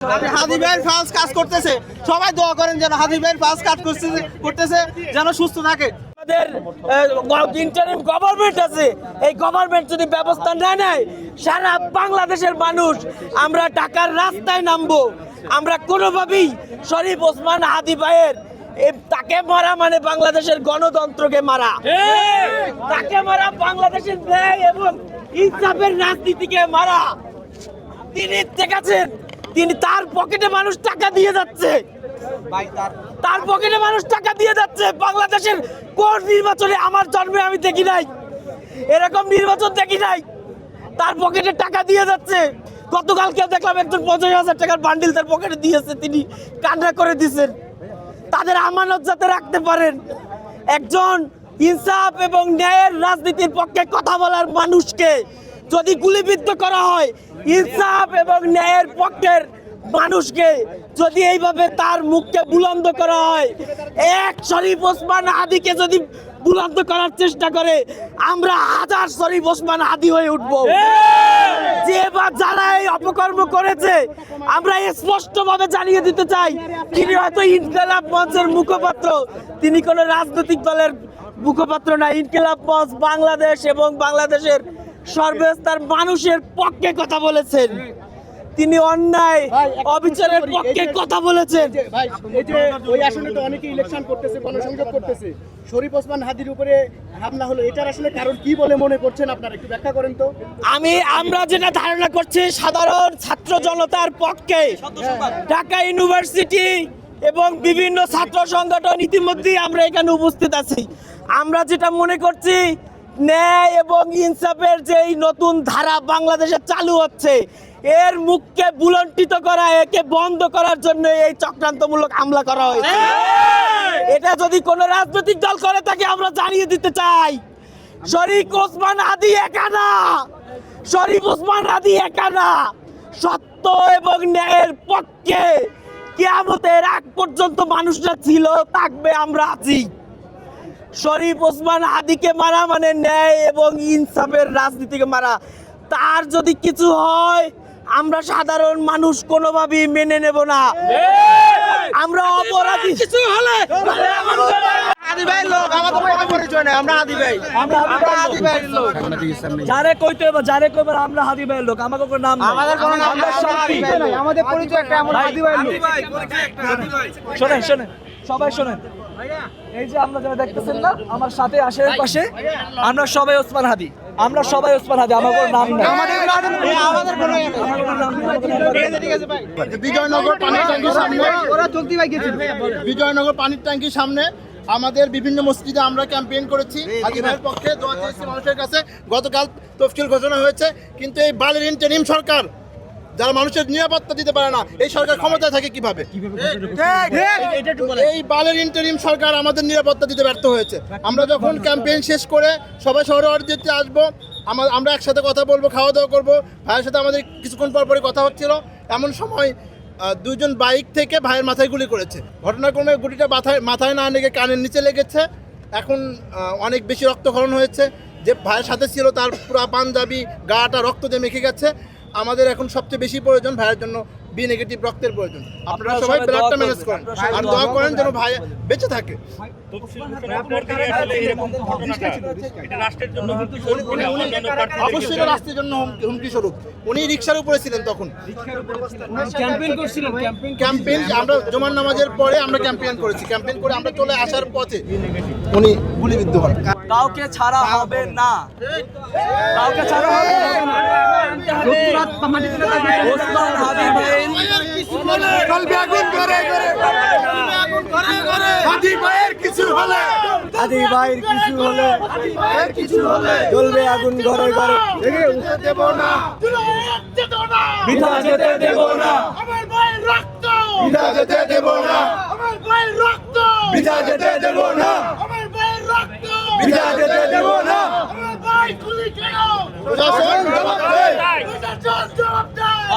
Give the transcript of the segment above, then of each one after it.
হাদি ভাইয়ের ফার্স্ট কাজ করতেছে, সবাই দোয়া করেন যেন হাদি ভাইয়ের ফার্স্ট কাজ করতেছে যেন সুস্থ থাকে। আমাদের ইন্টারিম গভর্নমেন্ট আছে, এই গভর্নমেন্ট যদি ব্যবস্থা না নেয় সারা বাংলাদেশের মানুষ আমরা ঢাকার রাস্তায় নামবো। আমরা কোনোভাবেই শরীফ ওসমান হাদি ভাইয়ের তাকে মারা মানে বাংলাদেশের গণতন্ত্রকে মারা, তাকে মারা বাংলাদেশের ন্যায় এবং ইনসাফের রাজনীতিকে মারা। তিনি দেখেছেন, তিনি তার পকেটে মানুষ টাকা দিয়ে যাচ্ছে, তার পকেটে মানুষ টাকা দিয়ে যাচ্ছে। বাংলাদেশের কোন নির্বাচনে আমার জন্মে আমি দেখি নাই, এরকম নির্বাচন দেখি নাই। তার পকেটে টাকা দিয়ে যাচ্ছে। গতকালকে দেখলাম একজন 50,000 টাকার বান্ডিল তার পকেটে দিয়েছে, তিনি কান্না করে দিয়েছেন। তাদের আমানত যাতে রাখতে পারেন। একজন ইনসাফ এবং ন্যায়ের রাজনীতির পক্ষে কথা বলার মানুষকে যদি গুলিবিদ্ধ করা হয়, ইনসাফ এবং ন্যায়ের পক্ষের মানুষকে যদি এইভাবে তার মুখকে বুলন্দ করা হয়, এক শরীফ ওসমান হাদিকে যদি বুলন্দ করার চেষ্টা করে, আমরা হাজার শরীফ ওসমান হাদি হয়ে উঠবো। যে বা যারা এই অপকর্ম করেছে আমরা স্পষ্টভাবে জানিয়ে দিতে চাই, তিনি হয়তো ইনকিলাব মঞ্চের মুখপাত্র, তিনি কোনো রাজনৈতিক দলের মুখপাত্র না। ইনকিলাব মঞ্চ বাংলাদেশ এবং বাংলাদেশের সর্বস্তর মানুষের পক্ষে কথা বলেছেন, তিনি অন্যায় অবিচারের পক্ষে কথা বলেছেন। এই যে ওই আসনে তো অনেকে ইলেকশন করতেছে, গণসংযোগ করতেছে, শরীফ ওসমান হাদির উপরে হামলা হলো, এটার আসলে কারণ কি বলে মনে করছেন আপনারা, একটু ব্যাখ্যা করেন তো। আমরা যেটা ধারণা করছি, সাধারণ ছাত্র জনতার পক্ষে ঢাকা ইউনিভার্সিটি এবং বিভিন্ন ছাত্র সংগঠন ইতিমধ্যেই আমরা এখানে উপস্থিত আছি। আমরা যেটা মনে করছি, ন্যায় এবং ইনসাফের যে নতুন ধারা বাংলাদেশে চালু হচ্ছে, এর মুখকে বুলন্টিত করা, একে বন্ধ করার জন্য এই চক্রান্তমূলক হামলা করা হয়েছে। এটা যদি কোনো রাজনৈতিক দল করে থাকে আমরা জানিয়ে দিতে চাই, শরীফ ওসমান হাদি একা না, শরীফ ওসমান হাদি একা না। সত্য এবং ন্যায়ের পক্ষে কিয়ামতের আগ পর্যন্ত মানুষরা ছিল, থাকবে, আমরা আছি। শরীফ ওসমান হাদিকে মারা মানে ন্যায় এবং ইনসাফের রাজনীতিকে মারা। তার যদি কিছু হয় আমরা সাধারণ মানুষ কোনোভাবেই মেনে নেব না। আমরা অপরাধী কিছু হলে হাদি ভাইয়ের লোক, আমাদের কোনো পরিচয় নাই, আমরা হাদি ভাই, আমরা হাদি ভাইয়ের লোক। যারে কইতে হবে, যারে কইবার আমরা হাদি ভাইয়ের লোক, আমাদের কোনো নাম নাই, আমাদের কোনো নাম নাই, আমাদের পরিচয় একটা আমরা হাদি ভাইয়ের লোক। শোনেন শোনেন সবাই শোনেন, এই যে আমরা যারা দেখতেছেন না আমার সাথে আশেপাশে, আমরা সবাই ওসমান হাদি, আমরা সবাই ওসমান হাদি, আমার কোনো নাম নাই, আমাদের কোনো বিজয়নগর পানির ট্যাঙ্কির সামনে, ওরা চলতি ভাই গেছিল বিজয়নগর পানির ট্যাঙ্কির সামনে আমাদের বিভিন্ন মসজিদে আমরা ক্যাম্পেইন করেছি হাদি ভাইয়ের পক্ষে, দোয়া চেয়েছি মানুষের কাছে। গতকাল তফসিল ঘোষণা হয়েছে, কিন্তু এই বালের ইন্টারিম সরকার যারা মানুষের নিরাপত্তা দিতে পারে না, এই সরকার ক্ষমতায় থাকে কিভাবে? এই বালের ইন্টারিম সরকার আমাদের নিরাপত্তা দিতে ব্যর্থ হয়েছে। আমরা যখন ক্যাম্পেইন শেষ করে সবাই শহরে অর্জিতে আসবো, আমরা একসাথে কথা বলবো, খাওয়া দাওয়া করবো, ভাইয়ের সাথে আমাদের কিছুক্ষণ পর পরই কথা হচ্ছিল, এমন সময় দুজন বাইক থেকে ভাইয়ের মাথায় গুলি করেছে। ঘটনাক্রমে গুলিটা মাথায় না লেগে কানের নিচে লেগেছে। এখন অনেক বেশি রক্তক্ষরণ হয়েছে। যে ভাইয়ের সাথে ছিল তার পুরো পাঞ্জাবি গাটা রক্ত দিয়ে মেখে গেছে। আমাদের এখন সবচেয়ে বেশি প্রয়োজন ভাইয়ের জন্য বি নেগেটিভ রক্তের প্রয়োজন। আপনারা সবাই ব্লাডটা ম্যানেজ করেন আর দোয়া করেন যেন ভাই বেঁচে থাকে। অবশ্যই রাষ্ট্রের জন্য হুমকি স্বরূপ। উনি রিক্সার উপরে ছিলেন তখন, ক্যাম্পেইন আমরা জুমার নামাজের পরে আমরা ক্যাম্পেইন করেছি। ক্যাম্পেইন করে আমরা চলে আসার পথে উনি গুলিবিদ্ধ হন। কাউকে ছাড়া হবে না, কাউকে ছাড়া হবে না। ওসমান হাদি ভাই হাদি ভাইয়ের কিছু হলে, হাদি ভাইয়ের কিছু হলে জ্বলবে আগুন ঘরে ঘরে, দেব না, বিধা যেতে দেব না, বিধা যেতে দেব না, বিধা যেতে দেব না, বিধা যেতে দেব না। প্রশাসন জবাব দেয়,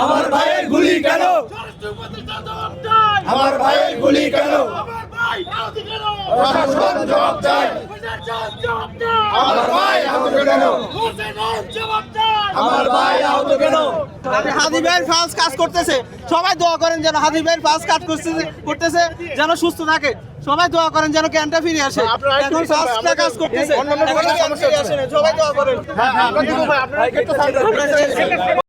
আমার ভাইয়ের গুলি কেন, আমার ভাইয়ের গুলি কেন, প্রশাসন জবাব চাই। আমার ভাই আহত কেন? আমার ভাই আহত কেন? হাদি ভাইয়ের ফার্স্ট কাজ করতেছে, সবাই দোয়া করেন যেন হাদি ভাইয়ের ফার্স্ট কাজ করতেছে যেন সুস্থ থাকে। সবাই দোয়া করেন যেন জ্ঞানটা ফিরে আসে। আপনারা একটু এখন ফার্স্টটা কাজ করতেছে, অন্যান্য এখন জ্ঞান ফিরে আসে না। সবাই দোয়া করেন। হ্যাঁ, আপনার দিকে ভাই, আপনারা একটু সামনে।